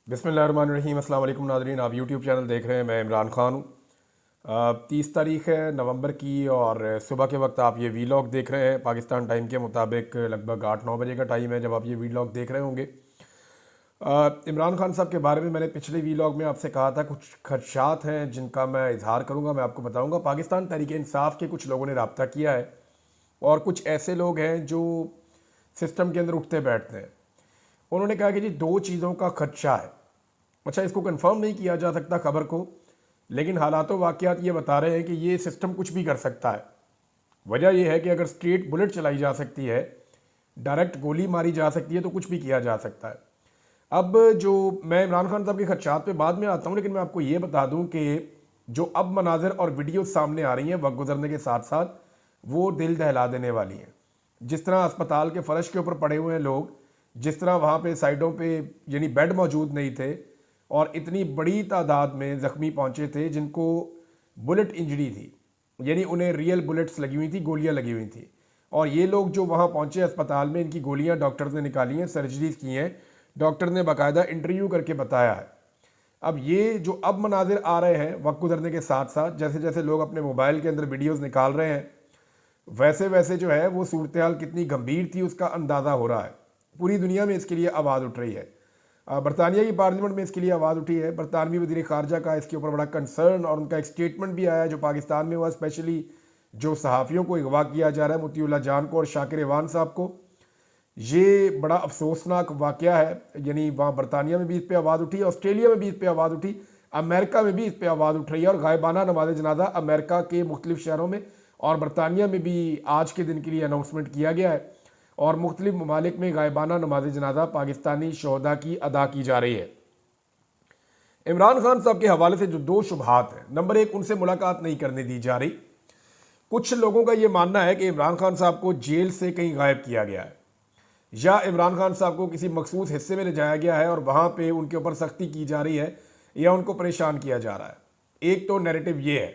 बिस्मिल्लाहिर्रहमानिर्रहीम। अस्सलाम वालेकुम नाज़रीन, आप यूट्यूब चैनल देख रहे हैं। मैं इमरान ख़ान हूँ। 30 तारीख़ है नवंबर की और सुबह के वक्त आप ये वीलॉग देख रहे हैं। पाकिस्तान टाइम के मुताबिक लगभग 8-9 बजे का टाइम है जब आप ये वीलॉग देख रहे होंगे। इमरान खान साहब के बारे में मैंने पिछले वीलॉग में आपसे कहा था कुछ खदशात हैं जिनका मैं इजहार करूँगा, मैं आपको बताऊँगा। पाकिस्तान तहरीक इंसाफ के कुछ लोगों ने रब्ता किया है और कुछ ऐसे लोग हैं जो सिस्टम के अंदर उठते बैठते हैं। उन्होंने कहा कि जी 2 चीज़ों का खदशा है। अच्छा, इसको कंफर्म नहीं किया जा सकता खबर को, लेकिन हालात वाक़यात ये बता रहे हैं कि ये सिस्टम कुछ भी कर सकता है। वजह यह है कि अगर स्ट्रेट बुलेट चलाई जा सकती है, डायरेक्ट गोली मारी जा सकती है, तो कुछ भी किया जा सकता है। अब जो मैं इमरान खान साहब के खदशात पे बाद में आता हूँ, लेकिन मैं आपको ये बता दूँ कि जो अब मनाजिर और वीडियो सामने आ रही हैं वक्त गुजरने के साथ साथ, वो दिल दहला देने वाली हैं। जिस तरह अस्पताल के फर्श के ऊपर पड़े हुए हैं लोग, जिस तरह वहाँ पे साइडों पे यानी बेड मौजूद नहीं थे और इतनी बड़ी तादाद में ज़ख्मी पहुँचे थे जिनको बुलेट इंजरी थी, यानी उन्हें रियल बुलेट्स लगी हुई थी, गोलियाँ लगी हुई थी। और ये लोग जो वहाँ पहुँचे अस्पताल में, इनकी गोलियाँ डॉक्टर्स ने निकाली हैं, सर्जरीज की हैं, डॉक्टर ने बाकायदा इंटरव्यू करके बताया है। अब ये जो अब मनाजिर आ रहे हैं वक्त गुजरने के साथ साथ, जैसे जैसे लोग अपने मोबाइल के अंदर वीडियोज़ निकाल रहे हैं, वैसे वैसे जो है वो सूरत हाल कितनी गंभीर थी उसका अंदाज़ा हो रहा है। पूरी दुनिया में इसके लिए आवाज़ उठ रही है। बरतानिया की पार्लियामेंट में इसके लिए आवाज़ उठी है। बरतानवी वज़ीर ख़ारजा का इसके ऊपर बड़ा कंसर्न और उनका एक स्टेटमेंट भी आया है जो पाकिस्तान में हुआ, स्पेशली जो सहाफ़ियों को अगवा किया जा रहा है, मुतीउल्लाह जान को और शाकिर इवान साहब को। ये बड़ा अफसोसनाक वाक़या है। यानी वहाँ बरतानिया में भी इस पर आवाज़ उठी, ऑस्ट्रेलिया में भी इस पर आवाज़ उठी, अमेरिका में भी इस पर आवाज़ उठ रही है। और गायबाना नमाज जनाजा अमेरिका के मुख्तलिफ शहरों में और बरतानिया में भी आज के दिन के लिए अनाउंसमेंट किया गया है और मुख्तलिफ ममालिक में गायबाना नमाज जनाजा पाकिस्तानी शहदा की अदा की जा रही है। इमरान खान साहब के हवाले से जो 2 शुबहात हैं, नंबर 1, उनसे मुलाकात नहीं करने दी जा रही। कुछ लोगों का यह मानना है कि इमरान खान साहब को जेल से कहीं गायब किया गया है या इमरान खान साहब को किसी मखसूस हिस्से में ले जाया गया है और वहाँ पे उनके ऊपर सख्ती की जा रही है या उनको परेशान किया जा रहा है। एक तो नैरेटिव ये है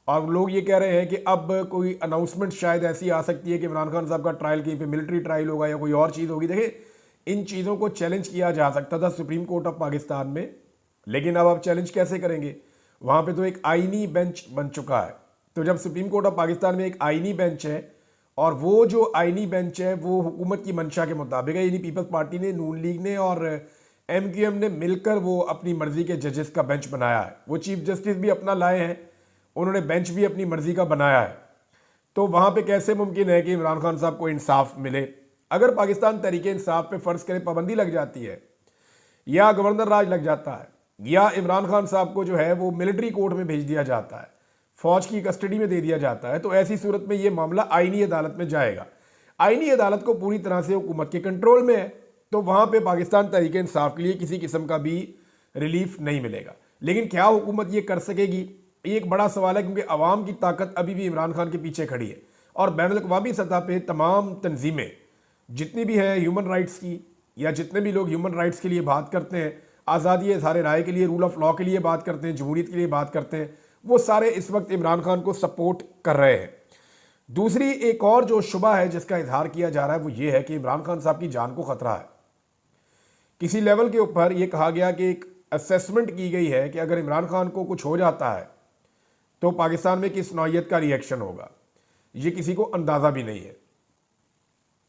और लोग ये कह रहे हैं कि अब कोई अनाउंसमेंट शायद ऐसी आ सकती है कि इमरान खान साहब का ट्रायल कहीं पे मिलिट्री ट्रायल होगा या कोई और चीज़ होगी। देखिए, इन चीज़ों को चैलेंज किया जा सकता था सुप्रीम कोर्ट ऑफ पाकिस्तान में, लेकिन अब आप चैलेंज कैसे करेंगे? वहाँ पे तो एक आईनी बेंच बन चुका है। तो जब सुप्रीम कोर्ट ऑफ पाकिस्तान में एक आईनी बेंच है और वो जो आईनी बेंच है वो हुकूमत की मंशा के मुताबिक है, यानी पीपल्स पार्टी ने, नून लीग ने और MQM ने मिलकर वो अपनी मर्जी के जजेस का बेंच बनाया है। वो चीफ जस्टिस भी अपना लाए हैं, उन्होंने बेंच भी अपनी मर्जी का बनाया है। तो वहाँ पे कैसे मुमकिन है कि इमरान खान साहब को इंसाफ मिले? अगर पाकिस्तान तरीके इंसाफ पे फ़र्ज़ करें पाबंदी लग जाती है या गवर्नर राज लग जाता है या इमरान खान साहब को जो है वो मिलिट्री कोर्ट में भेज दिया जाता है, फौज की कस्टडी में दे दिया जाता है, तो ऐसी सूरत में ये मामला आईनी अदालत में जाएगा। आईनी अदालत को पूरी तरह से हुकूमत के कंट्रोल में है, तो वहाँ पे पाकिस्तान तरीके इंसाफ के लिए किसी किस्म का भी रिलीफ नहीं मिलेगा। लेकिन क्या हुकूमत ये कर सकेगी? ये एक बड़ा सवाल है, क्योंकि अवाम की ताकत अभी भी इमरान खान के पीछे खड़ी है और बैनुल-अक़वामी सतह पे तमाम तंजीमें जितनी भी हैं ह्यूमन राइट्स की, या जितने भी लोग ह्यूमन राइट्स के लिए बात करते हैं, आज़ादी इज़हार राय के लिए, रूल ऑफ लॉ के लिए बात करते हैं, जमहूरियत के लिए बात करते हैं, वो सारे इस वक्त इमरान खान को सपोर्ट कर रहे हैं। दूसरी एक और जो शुबा है जिसका इजहार किया जा रहा है वो ये है कि इमरान खान साहब की जान को खतरा है। किसी लेवल के ऊपर यह कहा गया कि एक असेसमेंट की गई है कि अगर इमरान खान को कुछ हो जाता है तो पाकिस्तान में किस नौइयत का रिएक्शन होगा, ये किसी को अंदाज़ा भी नहीं है।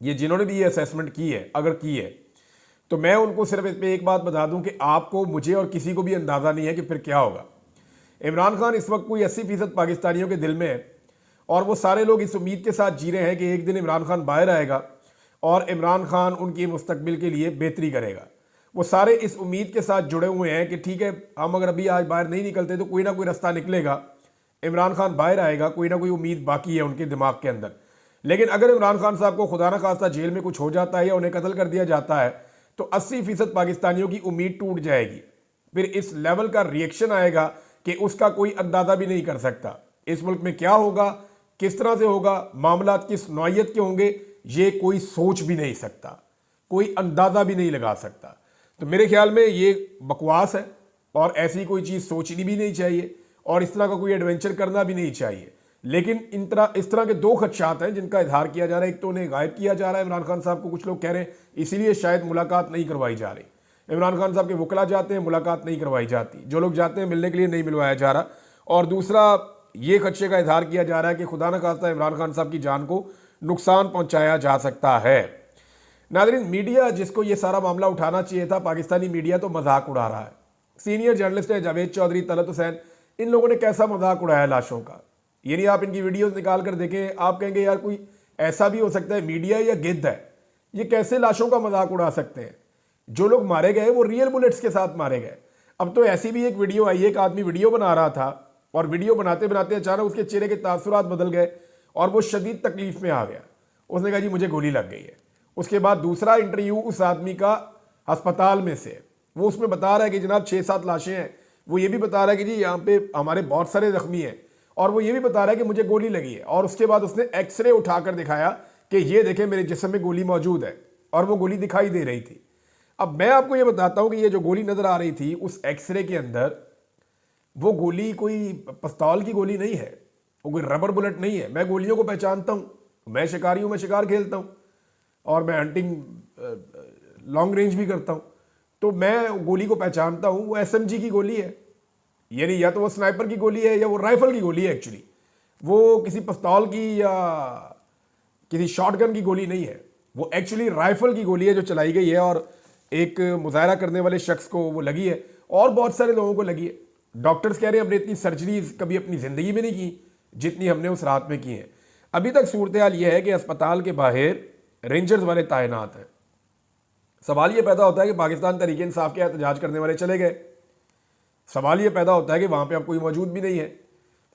ये जिन्होंने भी ये असेसमेंट की है, अगर की है, तो मैं उनको सिर्फ इस पर एक बात बता दूं कि आपको, मुझे और किसी को भी अंदाज़ा नहीं है कि फिर क्या होगा। इमरान खान इस वक्त कोई 80% पाकिस्तानियों के दिल में है और वो सारे लोग इस उम्मीद के साथ जी रहे हैं कि एक दिन इमरान खान बाहर आएगा और इमरान खान उनकी मुस्तकबिल के लिए बेहतरी करेगा। वो सारे इस उम्मीद के साथ जुड़े हुए हैं कि ठीक है, हम अगर अभी आज बाहर नहीं निकलते तो कोई ना कोई रास्ता निकलेगा, इमरान खान बाहर आएगा, कोई ना कोई उम्मीद बाकी है उनके दिमाग के अंदर। लेकिन अगर इमरान खान साहब को खुदा ना खास्ता जेल में कुछ हो जाता है या उन्हें कत्ल कर दिया जाता है तो 80% पाकिस्तानियों की उम्मीद टूट जाएगी। फिर इस लेवल का रिएक्शन आएगा कि उसका कोई अंदाजा भी नहीं कर सकता। इस मुल्क में क्या होगा, किस तरह से होगा, मामला किस नौइयत के होंगे, ये कोई सोच भी नहीं सकता, कोई अंदाजा भी नहीं लगा सकता। तो मेरे ख्याल में ये बकवास है और ऐसी कोई चीज़ सोचनी भी नहीं चाहिए और इस तरह का कोई एडवेंचर करना भी नहीं चाहिए। लेकिन इस तरह के 2 खदशात हैं जिनका इजहार किया जा रहा है। एक तो उन्हें गायब किया जा रहा है इमरान खान साहब को, कुछ लोग कह रहे हैं इसीलिए शायद मुलाकात नहीं करवाई जा रही। इमरान खान साहब के वकला जाते हैं, मुलाकात नहीं करवाई जाती, जो लोग जाते हैं मिलने के लिए नहीं मिलवाया जा रहा। और दूसरा ये खदशे का इजहार किया जा रहा है कि खुदा न खास्ता इमरान खान साहब की जान को नुकसान पहुंचाया जा सकता है। नाज़रीन, मीडिया जिसको ये सारा मामला उठाना चाहिए था, पाकिस्तानी मीडिया तो मजाक उड़ा रहा है। सीनियर जर्नलिस्ट है जावेद चौधरी, तलत हुसैन, इन लोगों ने कैसा मजाक उड़ाया लाशों का। यानी आप इनकी वीडियोस निकाल कर देखें, आप कहेंगे यार कोई ऐसा भी हो सकता है, मीडिया या गिद्ध है, ये कैसे लाशों का मजाक उड़ा सकते हैं। जो लोग मारे गए वो रियल बुलेट्स के साथ मारे गए। अब तो ऐसी भी एक वीडियो आई है, एक आदमी वीडियो बना रहा था और वीडियो बनाते बनाते अचानक उसके चेहरे के तासुरात बदल गए और वो शदीद तकलीफ में आ गया। उसने कहा जी मुझे गोली लग गई है। उसके बाद दूसरा इंटरव्यू उस आदमी का अस्पताल में से, वो उसमें बता रहा है कि जनाब 6-7 लाशें हैं। वो ये भी बता रहा है कि जी यहाँ पे हमारे बहुत सारे जख्मी हैं, और वो ये भी बता रहा है कि मुझे गोली लगी है। और उसके बाद उसने एक्सरे उठाकर दिखाया कि ये देखें मेरे जिस्म में गोली मौजूद है, और वो गोली दिखाई दे रही थी। अब मैं आपको ये बताता हूँ कि ये जो गोली नजर आ रही थी उस एक्सरे के अंदर, वो गोली कोई पिस्तौल की गोली नहीं है, वो कोई रबर बुलेट नहीं है। मैं गोलियों को पहचानता हूँ, मैं शिकारी हूँ, मैं शिकार खेलता हूँ और मैं हंटिंग लॉन्ग रेंज भी करता हूँ, तो मैं गोली को पहचानता हूँ। वो एसएमजी की गोली है, यानी या तो वो स्नाइपर की गोली है या वो राइफल की गोली है। एक्चुअली वो किसी पिस्तौल की या किसी शॉटगन की गोली नहीं है, वो एक्चुअली राइफल की गोली है जो चलाई गई है और एक मुजाहरा करने वाले शख्स को वो लगी है और बहुत सारे लोगों को लगी है। डॉक्टर्स कह रहे हैं हमने इतनी सर्जरीज कभी अपनी ज़िंदगी में नहीं की जितनी हमने उस रात में की है। अभी तक सूरत हाल यह है कि अस्पताल के बाहर रेंजर्स वाले तैनात हैं। सवाल ये पैदा होता है कि पाकिस्तान तहरीक इंसाफ के एहतजाज करने वाले चले गए। सवाल ये पैदा होता है कि वहाँ पे अब कोई मौजूद भी नहीं है।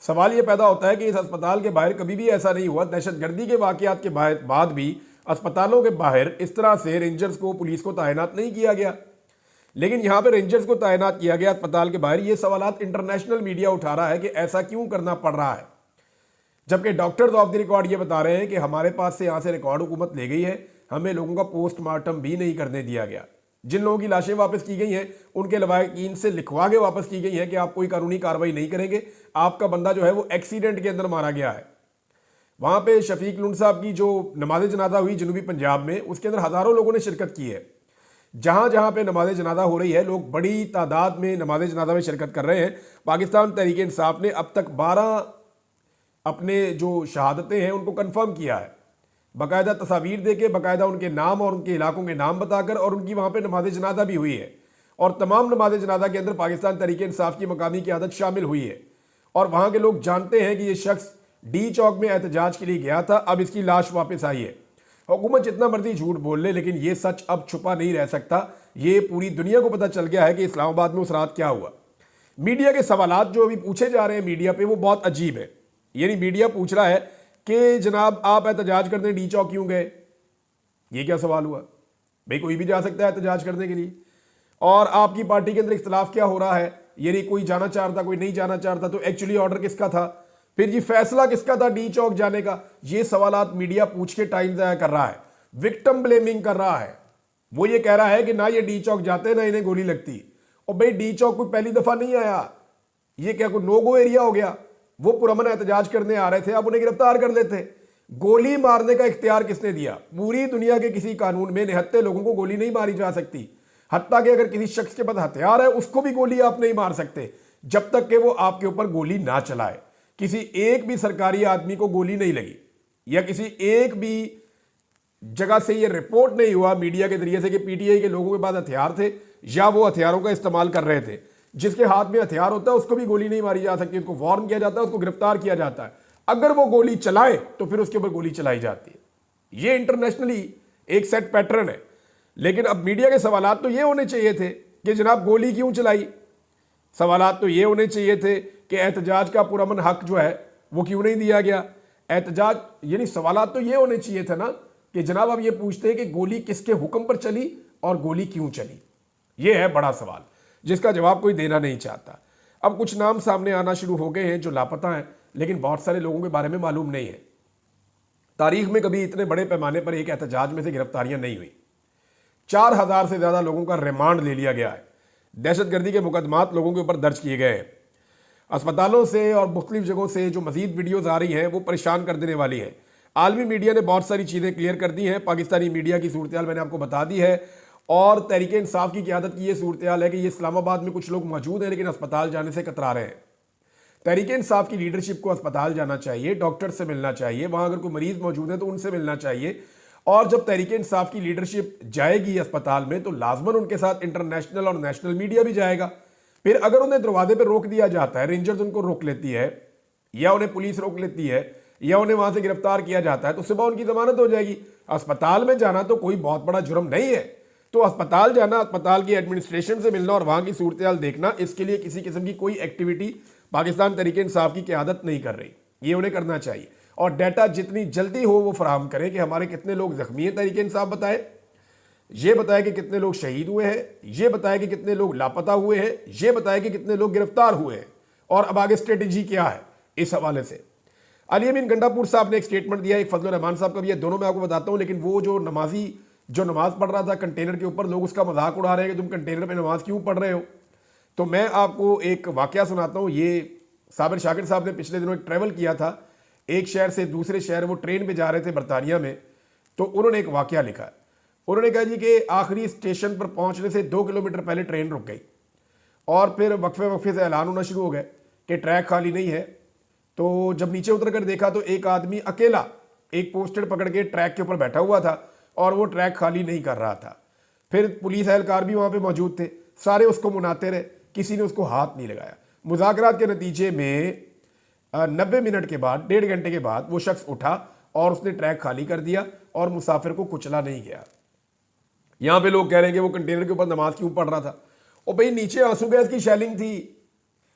सवाल ये पैदा होता है कि इस अस्पताल के बाहर कभी भी ऐसा नहीं हुआ, दहशतगर्दी के वाक़यात के बाद भी अस्पतालों के बाहर इस तरह से रेंजर्स को, पुलिस को तैनात नहीं किया गया, लेकिन यहाँ पे रेंजर्स को तैनात किया गया अस्पताल के बाहर। ये सवालात इंटरनेशनल मीडिया उठा रहा है कि ऐसा क्यों करना पड़ रहा है, जबकि डॉक्टर्स ऑफ द रिकॉर्ड ये बता रहे हैं कि हमारे पास से यहाँ से रिकॉर्ड हुकूमत ले गई है, हमें लोगों का पोस्टमार्टम भी नहीं करने दिया गया। जिन लोगों की लाशें वापस की गई हैं उनके लवाकिन से लिखवा के वापस की गई है कि आप कोई कानूनी कार्रवाई नहीं करेंगे, आपका बंदा जो है वो एक्सीडेंट के अंदर मारा गया है। वहाँ पे शफीक लुंड साहब की जो नमाज जनाजा हुई जनूबी पंजाब में, उसके अंदर हज़ारों लोगों ने शिरकत की है। जहाँ जहाँ पे नमाज जनाजा हो रही है, लोग बड़ी तादाद में नमाज जनाजा में शिरकत कर रहे हैं। पाकिस्तान तहरीक इंसाफ ने अब तक 12 अपने जो शहादतें हैं उनको कन्फर्म किया है, बाकायदा तस्वीर दे के, बाकायदा उनके नाम और उनके इलाकों के नाम बताकर, और उनकी वहाँ पे नमाज जनाजा भी हुई है। और तमाम नमाज जनाजा के अंदर पाकिस्तान तहरीक इंसाफ की मकामी क़यादत शामिल हुई है। और वहाँ के लोग जानते हैं कि ये शख्स डी चौक में एहतजाज के लिए गया था, अब इसकी लाश वापस आई है। हुकूमत जितना मर्जी झूठ बोल ले, लेकिन ये सच अब छुपा नहीं रह सकता। ये पूरी दुनिया को पता चल गया है कि इस्लामाबाद में उस रात क्या हुआ। मीडिया के सवालात जो अभी पूछे जा रहे हैं मीडिया पे, वो बहुत अजीब है। यानी मीडिया पूछ रहा है कि जनाब आप एहतजाज करने डी चौक क्यों गए? ये क्या सवाल हुआ भाई? कोई भी जा सकता है एहतजाज करने के लिए। और आपकी पार्टी के अंदर इख्तलाफ क्या हो रहा है? यानी कोई जाना चाहता, कोई नहीं जाना चाहता, तो एक्चुअली ऑर्डर किसका था? फिर ये फैसला किसका था डी चौक जाने का? ये सवालात मीडिया पूछ के टाइम ज़ाया कर रहा है, विक्टिम ब्लेमिंग कर रहा है। वो ये कह रहा है कि ना ये डी चौक जाते ना इन्हें गोली लगती। और भाई डी चौक कोई पहली दफा नहीं आया, ये क्या कोई नो गो एरिया हो गया? वो पुरअमन एहतजाज करने आ रहे थे, आप उन्हें गिरफ्तार कर लेते। गोली मारने का इख्तियार किसने दिया? पूरी दुनिया के किसी कानून में निहत्ते लोगों को गोली नहीं मारी जा सकती। हत्ता कि अगर किसी शख्स के पास हथियार है उसको भी गोली आप नहीं मार सकते जब तक कि वो आपके ऊपर गोली ना चलाए। किसी एक भी सरकारी आदमी को गोली नहीं लगी, या किसी एक भी जगह से ये रिपोर्ट नहीं हुआ मीडिया के जरिए से कि पीटीआई के लोगों के पास हथियार थे या वो हथियारों का इस्तेमाल कर रहे थे। जिसके हाथ में हथियार होता है उसको भी गोली नहीं मारी जा सकती, उसको वार्न किया जाता है, उसको गिरफ्तार किया जाता है। अगर वो गोली चलाए तो फिर उसके ऊपर गोली चलाई जाती है। ये इंटरनेशनली एक सेट पैटर्न है। लेकिन अब मीडिया के सवालात तो ये होने चाहिए थे कि जनाब गोली क्यों चलाई? सवालात तो ये होने चाहिए थे कि एहतजाज का पुरअमन हक जो है वो क्यों नहीं दिया गया? एहतजाज यानी सवालात तो ये होने चाहिए थे ना कि जनाब आप ये पूछते हैं कि गोली किसके हुक्म पर चली और गोली क्यों चली। ये है बड़ा सवाल जिसका जवाब कोई देना नहीं चाहता। अब कुछ नाम सामने आना शुरू हो गए हैं जो लापता हैं, लेकिन बहुत सारे लोगों के बारे में मालूम नहीं है। तारीख में कभी इतने बड़े पैमाने पर एक एहतजाज में से गिरफ्तारियां नहीं हुई। 4000 से ज्यादा लोगों का रिमांड ले लिया गया है। दहशतगर्दी के मुकदमात लोगों के ऊपर दर्ज किए गए हैं। अस्पतालों से और मुख्तलिफ जगहों से जो मजीद वीडियोज आ रही हैं वो परेशान कर देने वाली हैं। आलमी मीडिया ने बहुत सारी चीज़ें क्लियर कर दी हैं। पाकिस्तानी मीडिया की सूरत हाल मैंने आपको बता दी है। और तहरीक इंसाफ की क़यादत की ये सूरत हाल है कि ये इस्लामाबाद में कुछ लोग मौजूद हैं लेकिन अस्पताल जाने से कतरा रहे हैं। तहरीक इंसाफ की लीडरशिप को अस्पताल जाना चाहिए, डॉक्टर से मिलना चाहिए, वहां अगर कोई मरीज मौजूद है तो उनसे मिलना चाहिए। और जब तहरीक इंसाफ की लीडरशिप जाएगी अस्पताल में तो लाजमन उनके साथ इंटरनेशनल और नेशनल मीडिया भी जाएगा। फिर अगर उन्हें दरवाजे पर रोक दिया जाता है, रेंजर्स उनको रोक लेती है या उन्हें पुलिस रोक लेती है या उन्हें वहां से गिरफ्तार किया जाता है तो सुबह उनकी जमानत हो जाएगी। अस्पताल में जाना तो कोई बहुत बड़ा जुर्म नहीं है। तो अस्पताल जाना, अस्पताल की एडमिनिस्ट्रेशन से मिलना और वहां की सूरत हाल देखना, इसके लिए किसी किस्म की कोई एक्टिविटी पाकिस्तान तहरीक इंसाफ की क़यादत नहीं कर रही। ये उन्हें करना चाहिए और डाटा जितनी जल्दी हो वो फराहम करें कि हमारे कितने लोग जख्मी हैं, तहरीक इंसाफ बताए, ये बताए कि कितने लोग शहीद हुए हैं, ये बताए कि कितने लोग लापता हुए हैं, ये बताए कि कितने लोग गिरफ्तार हुए हैं और अब आगे स्ट्रेटेजी क्या है। इस हवाले से अली अमीन गंडापुर साहब ने एक स्टेटमेंट दिया, एक फजल रहमान साहब का भी है, दोनों मैं आपको बताता हूं। लेकिन वो जो नमाजी जो नमाज पढ़ रहा था कंटेनर के ऊपर, लोग उसका मजाक उड़ा रहे हैं कि तुम कंटेनर पे नमाज क्यों पढ़ रहे हो। तो मैं आपको एक वाकया सुनाता हूँ। ये साबिर शाकिर साहब ने पिछले दिनों एक ट्रैवल किया था, एक शहर से दूसरे शहर, वो ट्रेन में जा रहे थे बरतानिया में। तो उन्होंने एक वाकया लिखा। उन्होंने कहा जी कि आखिरी स्टेशन पर पहुंचने से 2 किलोमीटर पहले ट्रेन रुक गई और फिर वक्फे से ऐलान होना शुरू हो गए कि ट्रैक खाली नहीं है। तो जब नीचे उतर कर देखा तो एक आदमी अकेला एक पोस्टर पकड़ के ट्रैक के ऊपर बैठा हुआ था और वो ट्रैक खाली नहीं कर रहा था। फिर पुलिस एहलकार भी वहां पे मौजूद थे, सारे उसको मुनाते रहे, किसी ने उसको हाथ नहीं लगाया। मुज़ाकरात के नतीजे में 90 मिनट के बाद, 1.5 घंटे के बाद वो शख्स उठा और उसने ट्रैक खाली कर दिया और मुसाफिर को कुचला नहीं गया। यहां पे लोग कह रहे हैं कि वो कंटेनर के ऊपर नमाज क्यों पढ़ रहा था। और भाई नीचे आंसू गैस की शेलिंग थी,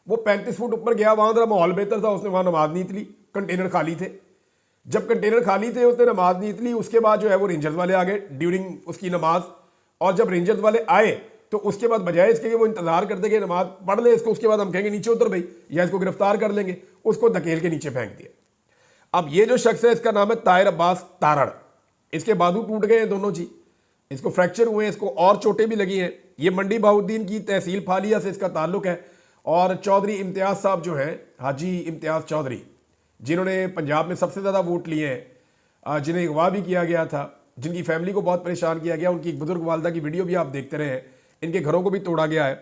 वो 35 फुट ऊपर गया, वहां जरा माहौल बेहतर था, उसने वहां नमाज नीत ली, कंटेनर खाली थे। जब कंटेनर खाली थे उसने नमाज नीत ली। उसके बाद जो है वो रेंजर्स वाले आ गए ड्यूरिंग उसकी नमाज, और जब रेंजर्स वाले आए तो उसके बाद बजाय इसके कि वो इंतजार करते कि नमाज पढ़ ले इसको, उसके बाद हम कहेंगे नीचे उतर भाई या इसको गिरफ्तार कर लेंगे, उसको धकेल के नीचे फेंक दिया। अब ये जो शख्स है इसका नाम है ताहिर अब्बास तारड़। इसके बाजू टूट गए हैं दोनों जी, इसको फ्रैक्चर हुए हैं, इसको और चोटें भी लगी हैं। ये मंडी बहाउद्दीन की तहसील फालिया से इसका ताल्लुक है। और चौधरी इम्तियाज साहब जो हैं, हाजी इम्तियाज चौधरी, जिन्होंने पंजाब में सबसे ज़्यादा वोट लिए हैं, जिन्हें अगवा भी किया गया था, जिनकी फैमिली को बहुत परेशान किया गया, उनकी एक बुजुर्ग वालदा की वीडियो भी आप देखते रहे हैं, इनके घरों को भी तोड़ा गया है।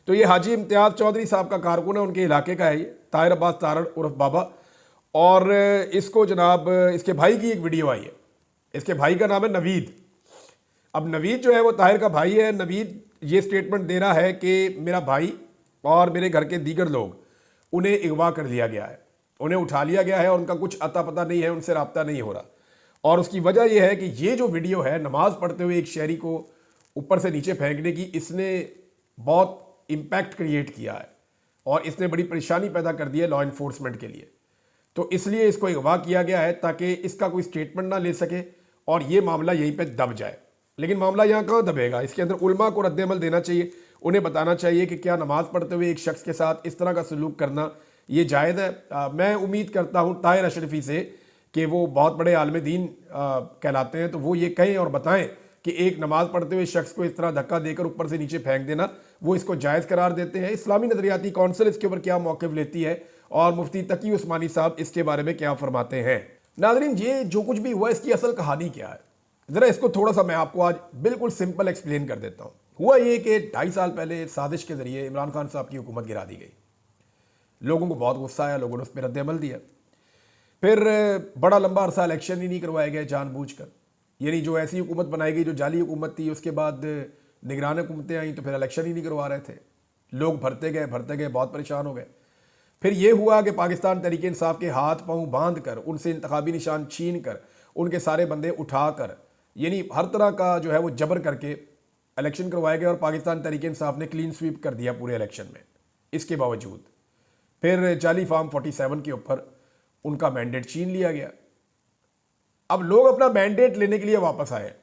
तो ये हाजी इम्तियाज चौधरी साहब का कारकुन है, उनके इलाके का है ये, ताहिर अब्बास तारड़ उर्फ बाबा। और इसको जनाब इसके भाई की एक वीडियो आई है, इसके भाई का नाम है नवीद। अब नवीद जो है वो ताहिर का भाई है। नवीद ये स्टेटमेंट दे रहा है कि मेरा भाई और मेरे घर के दीगर लोग, उन्हें अगवा कर लिया गया है, उन्हें उठा लिया गया है और उनका कुछ अता पता नहीं है, उनसे रब्ता नहीं हो रहा। और उसकी वजह यह है कि ये जो वीडियो है नमाज पढ़ते हुए एक शहरी को ऊपर से नीचे फेंकने की, इसने बहुत इम्पैक्ट क्रिएट किया है और इसने बड़ी परेशानी पैदा कर दी है लॉ इन्फोर्समेंट के लिए। तो इसलिए इसको अगवा किया गया है ताकि इसका कोई स्टेटमेंट ना ले सके और ये मामला यहीं पे दब जाए। लेकिन मामला यहाँ कहाँ दबेगा, इसके अंदर उलमा को रद्द-ए-अमल देना चाहिए, उन्हें बताना चाहिए कि क्या नमाज पढ़ते हुए एक शख्स के साथ इस तरह का सलूक करना ये जायज़ है। मैं उम्मीद करता हूँ ताहिर अशरफी से कि वो बहुत बड़े आलिम दीन कहलाते हैं, तो वो ये कहें और बताएं कि एक नमाज पढ़ते हुए शख्स को इस तरह धक्का देकर ऊपर से नीचे फेंक देना, वो इसको जायज़ करार देते हैं। इस्लामी नजरियाती कौंसिल इसके ऊपर क्या मौक़िफ़ लेती है और मुफ्ती तकी उस्मानी साहब इसके बारे में क्या फरमाते हैं। नाज़रीन, ये जो कुछ भी हुआ इसकी असल कहानी क्या है, ज़रा इसको थोड़ा सा मैं आपको आज बिल्कुल सिंपल एक्सप्लेन कर देता हूँ। हुआ ये कि 2.5 साल पहले साजिश के ज़रिए इमरान खान साहब की हुकूमत गिरा दी गई। लोगों को बहुत गुस्सा आया, लोगों ने उस पर रद्द-ए-अमल दिया। फिर बड़ा लंबा अरसा इलेक्शन ही नहीं करवाए गए जानबूझकर, यानी जो ऐसी हुकूमत बनाई गई जो जाली हुकूमत थी, उसके बाद निगरान हुकूमतें आई तो फिर इलेक्शन ही नहीं करवा रहे थे। लोग भरते गए, बहुत परेशान हो गए। फिर ये हुआ कि पाकिस्तान तहरीक इंसाफ के हाथ पाँव बांध कर, उनसे इंतखाबी निशान छीन कर, उनके सारे बंदे उठा कर, यानी हर तरह का जो है वो जबर करके इलेक्शन करवाए गए और पाकिस्तान तहरीक इंसाफ ने क्लीन स्वीप कर दिया पूरे इलेक्शन में। इसके बावजूद फिर जाली फार्म 47 के ऊपर उनका मैंडेट छीन लिया गया। अब लोग अपना मैंडेट लेने के लिए वापस आए,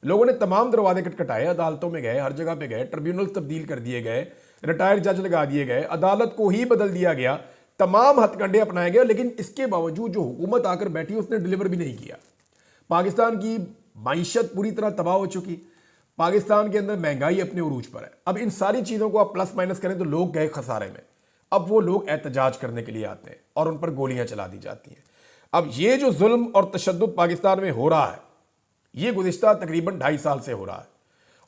लोगों ने तमाम दरवाजे खटखटाए, अदालतों में गए, हर जगह पे गए, ट्रिब्यूनल तब्दील कर दिए गए, रिटायर्ड जज लगा दिए गए, अदालत को ही बदल दिया गया, तमाम हथकंडे अपनाए गए। लेकिन इसके बावजूद जो हुकूमत आकर बैठी उसने डिलीवर भी नहीं किया। पाकिस्तान की मईशत पूरी तरह तबाह हो चुकी, पाकिस्तान के अंदर महंगाई अपने उरूज पर है। अब इन सारी चीज़ों को आप प्लस माइनस करें तो लोग गए खसारे में। अब वो लोग एहतजाज करने के लिए आते हैं और उन पर गोलियां चला दी जाती हैं। अब ये जो जुल्म और तशद्दुद पाकिस्तान में हो रहा है, ये गुज़िश्ता तकरीबन 2.5 साल से हो रहा है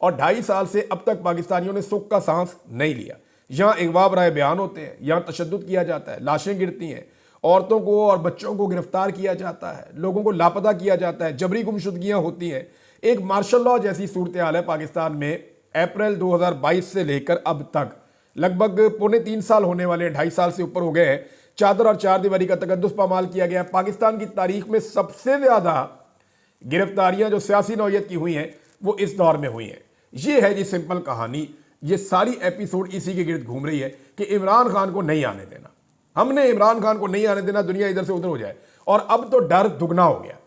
और 2.5 साल से अब तक पाकिस्तानियों ने सुख का सांस नहीं लिया। यहाँ अगवा बराए बयान होते हैं, यहाँ तशद्दुद किया जाता है, लाशें गिरती हैं, औरतों को और बच्चों को गिरफ्तार किया जाता है, लोगों को लापता किया जाता है, जबरी गुमशुदगियाँ होती हैं। एक मार्शल लॉ जैसी सूरत हाल है पाकिस्तान में। अप्रैल 2022 से लेकर अब तक लगभग 2.25 साल होने वाले हैं, 2.5 साल से ऊपर हो गए हैं। चादर और चार दीवारी का तकद्दुस पामाल किया गया। पाकिस्तान की तारीख में सबसे ज्यादा गिरफ्तारियां जो सियासी नौयत की हुई हैं वो इस दौर में हुई हैं। ये है जी सिंपल कहानी। ये सारी एपिसोड इसी के गिर्द घूम रही है कि इमरान खान को नहीं आने देना, हमने इमरान खान को नहीं आने देना, दुनिया इधर से उधर हो जाए। और अब तो डर दुगना हो गया।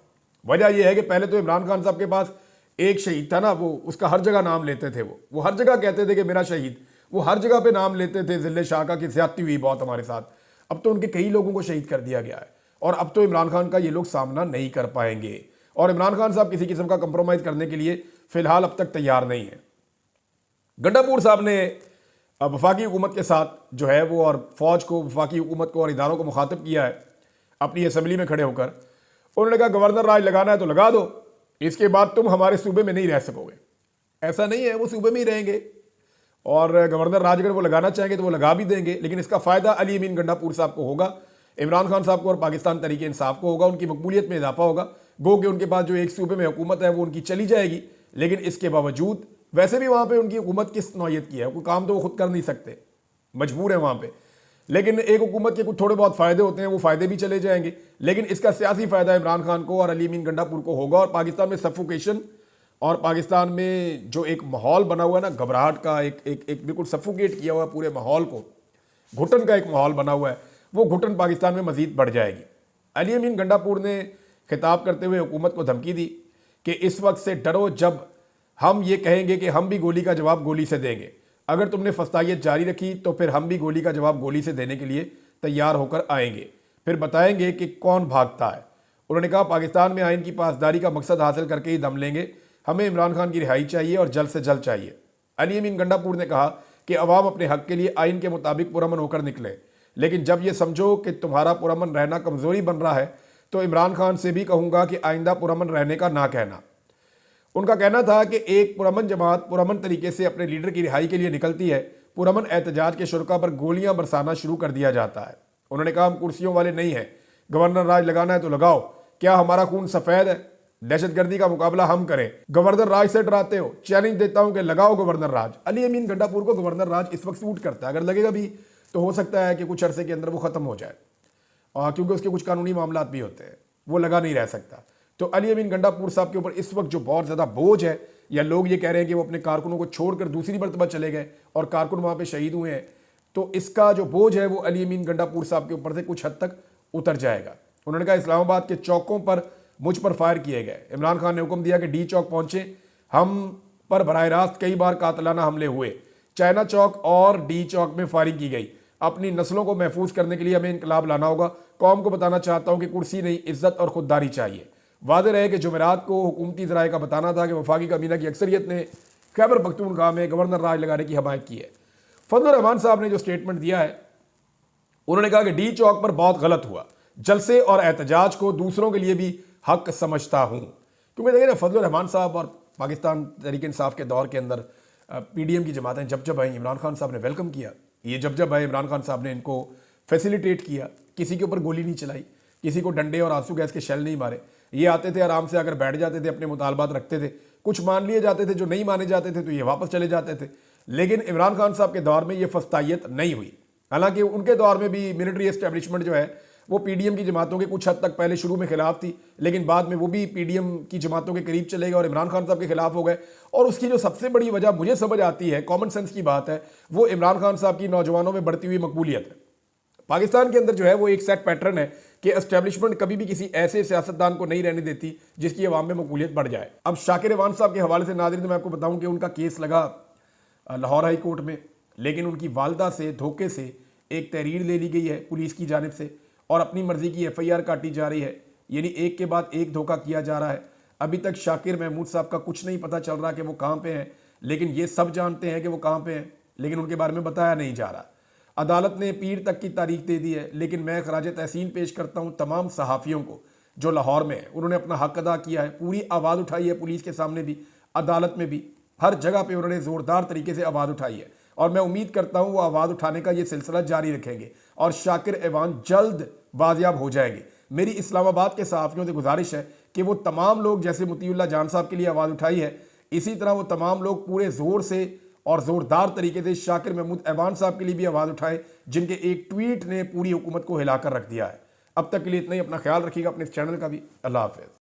वजह यह है कि पहले तो इमरान खान साहब के पास एक शहीद था ना, वो उसका हर जगह नाम लेते थे, वो हर जगह कहते थे कि मेरा शहीद, वो हर जगह पे नाम लेते थे। जिले शाह का की ज्यादती हुई बहुत हमारे साथ। अब तो उनके कई लोगों को शहीद कर दिया गया है और अब तो इमरान खान का ये लोग सामना नहीं कर पाएंगे। और इमरान खान साहब किसी किस्म का कंप्रोमाइज करने के लिए फिलहाल अब तक तैयार नहीं है। गंडापुर साहब ने वफाकी हुकूमत के साथ जो है वो और फौज को, वफाकी हुकूमत को और इदारों को मुखातिब किया है अपनी असम्बली में खड़े होकर। उन्होंने कहा गवर्नर राज लगाना है तो लगा दो, इसके बाद तुम हमारे सूबे में नहीं रह सकोगे। ऐसा नहीं है, वो सूबे में ही रहेंगे और गवर्नर राज अगर वो लगाना चाहेंगे तो वो लगा भी देंगे। लेकिन इसका फायदा अली अमीन गंडापुर साहब को होगा, इमरान खान साहब को और पाकिस्तान तरीके इंसाफ को होगा। उनकी मकबूलियत में इजाफा होगा। गो कि उनके पास जो एक सूबे में हुकूमत है वो उनकी चली जाएगी। लेकिन इसके बावजूद वैसे भी वहां पे उनकी हुकूमत किस नौयत की है, कोई काम तो वो खुद कर नहीं सकते, मजबूर है वहां पे। लेकिन एक हुकूमत के कुछ थोड़े बहुत फायदे होते हैं, वो फायदे भी चले जाएंगे। लेकिन इसका सियासी फायदा इमरान खान को और अली अमीन गंडापुर को होगा। और पाकिस्तान में सफोकेशन और पाकिस्तान में जो एक माहौल बना हुआ है ना, घबराहट का, एक बिल्कुल सफोकेट किया हुआ पूरे माहौल को, घुटन का एक माहौल बना हुआ है, वो घुटन पाकिस्तान में मजीद बढ़ जाएगी। अली अमीन गंडापुर ने खिताब करते हुए हुकूमत को धमकी दी कि इस वक्त से डरो जब हम ये कहेंगे कि हम भी गोली का जवाब गोली से देंगे। अगर तुमने फस्तायत जारी रखी तो फिर हम भी गोली का जवाब गोली से देने के लिए तैयार होकर आएंगे, फिर बताएंगे कि कौन भागता है। उन्होंने कहा पाकिस्तान में आइन की पासदारी का मकसद हासिल करके ही दम लेंगे, हमें इमरान खान की रिहाई चाहिए और जल्द से जल्द चाहिए। अली अमीन गंडापुर ने कहा कि अवाम अपने हक के लिए आइन के मुताबिक पुरअमन होकर निकले, लेकिन जब ये समझो कि तुम्हारा पुरअमन रहना कमजोरी बन रहा है तो इमरान खान से भी कहूंगा कि आइंदा पुरअमन रहने का ना कहना। उनका कहना था कि एक पुरअमन जमात पुरअमन तरीके से अपने लीडर की रिहाई के लिए निकलती है, पुरअमन एहतजाज के शुरका पर गोलियां बरसाना शुरू कर दिया जाता है। उन्होंने कहा हम कुर्सियों वाले नहीं हैं, गवर्नर राज लगाना है तो लगाओ, क्या हमारा खून सफेद है? दहशतगर्दी का मुकाबला हम करें, गवर्नर राज से डराते हो? चैलेंज देता हूं कि लगाओ गवर्नर राज। अली अमीन गंडापुर को गवर्नर राज इस वक्त सूट करता है, अगर लगेगा भी तो हो सकता है कि कुछ अरसे के अंदर वो खत्म हो जाए, क्योंकि उसके कुछ कानूनी मामला भी होते हैं, वो लगा नहीं रह सकता। तो अली अमीन गंडापुर साहब के ऊपर इस वक्त जो बहुत ज़्यादा बोझ है, या लोग ये कह रहे हैं कि वो अपने कारकुनों को छोड़कर दूसरी मरतबा चले गए और कारकुन वहाँ पे शहीद हुए हैं, तो इसका जो बोझ है वो अली अमीन गंडापुर साहब के ऊपर से कुछ हद तक उतर जाएगा। उन्होंने कहा इस्लामाबाद के चौकों पर मुझ पर फायर किए गए। इमरान खान ने हुक्म दिया कि डी चौक पहुंचे, हम पर बराह रास्त कई बार कातलाना हमले हुए। चाइना चौक और डी चौक में फायरिंग की गई। अपनी नस्लों को महफूज करने के लिए हमें इनकलाब लाना होगा। कौम को बताना चाहता हूं कि कुर्सी नहीं, इज्जत और खुददारी चाहिए। वादे रहे कि जुमेरात को हुकूमती ज़राए का बताना था कि वफाकी काबीना की अक्सरियत ने खैबर पख्तूनख्वा में गवर्नर राज लगाने की हमायत की है। फजलुर रहमान साहब ने जो स्टेटमेंट दिया है, उन्होंने कहा कि डी चौक पर बहुत गलत हुआ, जलसे और एहतजाज को दूसरों के लिए भी हक समझता हूं। क्योंकि देखिए ना, फजलुर रहमान साहब और पाकिस्तान तहरीक इंसाफ के दौर के अंदर पीडीएम की जमातें जब आई, इमरान खान साहब ने वेलकम किया। ये जब आए, इमरान खान साहब ने इनको फैसिलिटेट किया, किसी के ऊपर गोली नहीं चलाई, किसी को डंडे और आंसू गैस के शेल नहीं मारे। ये आते थे आराम से, अगर बैठ जाते थे, अपने मुतालबात रखते थे, कुछ मान लिए जाते थे, जो नहीं माने जाते थे तो ये वापस चले जाते थे। लेकिन इमरान खान साहब के दौर में ये फस्तायत नहीं हुई। हालांकि उनके दौर में भी मिलिट्री एस्टेब्लिशमेंट जो है वो पीडीएम की जमातों के कुछ हद तक पहले शुरू में खिलाफ थी, लेकिन बाद में वो भी पीडीएम की जमातों के करीब चले गए और इमरान खान साहब के खिलाफ हो गए। और उसकी जो सबसे बड़ी वजह मुझे समझ आती है, कॉमन सेंस की बात है, वो इमरान खान साहब की नौजवानों में बढ़ती हुई मकबूलियत है। पाकिस्तान के अंदर जो है वो एक सेट पैटर्न है कि एस्टेब्लिशमेंट कभी भी किसी ऐसे सियासतदान को नहीं रहने देती जिसकी अवाम में मकबूलियत बढ़ जाए। अब शाकिर रवान साहब के हवाले से नाज़रीन मैं आपको बताऊं कि उनका केस लगा लाहौर हाई कोर्ट में, लेकिन उनकी वालदा से धोखे से एक तहरीर ले ली गई है पुलिस की जानिब से और अपनी मर्जी की FIR काटी जा रही है। यानी एक के बाद एक धोखा किया जा रहा है। अभी तक शाकिर महमूद साहब का कुछ नहीं पता चल रहा कि वो कहाँ पे हैं, लेकिन ये सब जानते हैं कि वो कहाँ पे हैं, लेकिन उनके बारे में बताया नहीं जा रहा। अदालत ने पीर तक की तारीख दे दी है, लेकिन मैं खराज तहसीन पेश करता हूँ तमाम सहाफ़ियों को जो लाहौर में है। उन्होंने अपना हक अदा किया है, पूरी आवाज़ उठाई है पुलिस के सामने भी, अदालत में भी, हर जगह पे उन्होंने ज़ोरदार तरीके से आवाज़ उठाई है और मैं उम्मीद करता हूँ वो आवाज़ उठाने का ये सिलसिला जारी रखेंगे और शाकिर ऐवान जल्द बाजियाब हो जाएंगे। मेरी इस्लामाबाद के सहाफ़ियों से गुजारिश है कि वो तमाम लोग जैसे मुतीउल्लाह जान साहब के लिए आवाज़ उठाई है, इसी तरह वो तमाम लोग पूरे ज़ोर से और ज़ोरदार तरीके से शाकिर महमूद ऐवान साहब के लिए भी आवाज़ उठाएं, जिनके एक ट्वीट ने पूरी हुकूमत को हिलाकर रख दिया है। अब तक के लिए इतना ही। अपना ख्याल रखिएगा, अपने इस चैनल का भी। अल्लाह हाफ़िज़।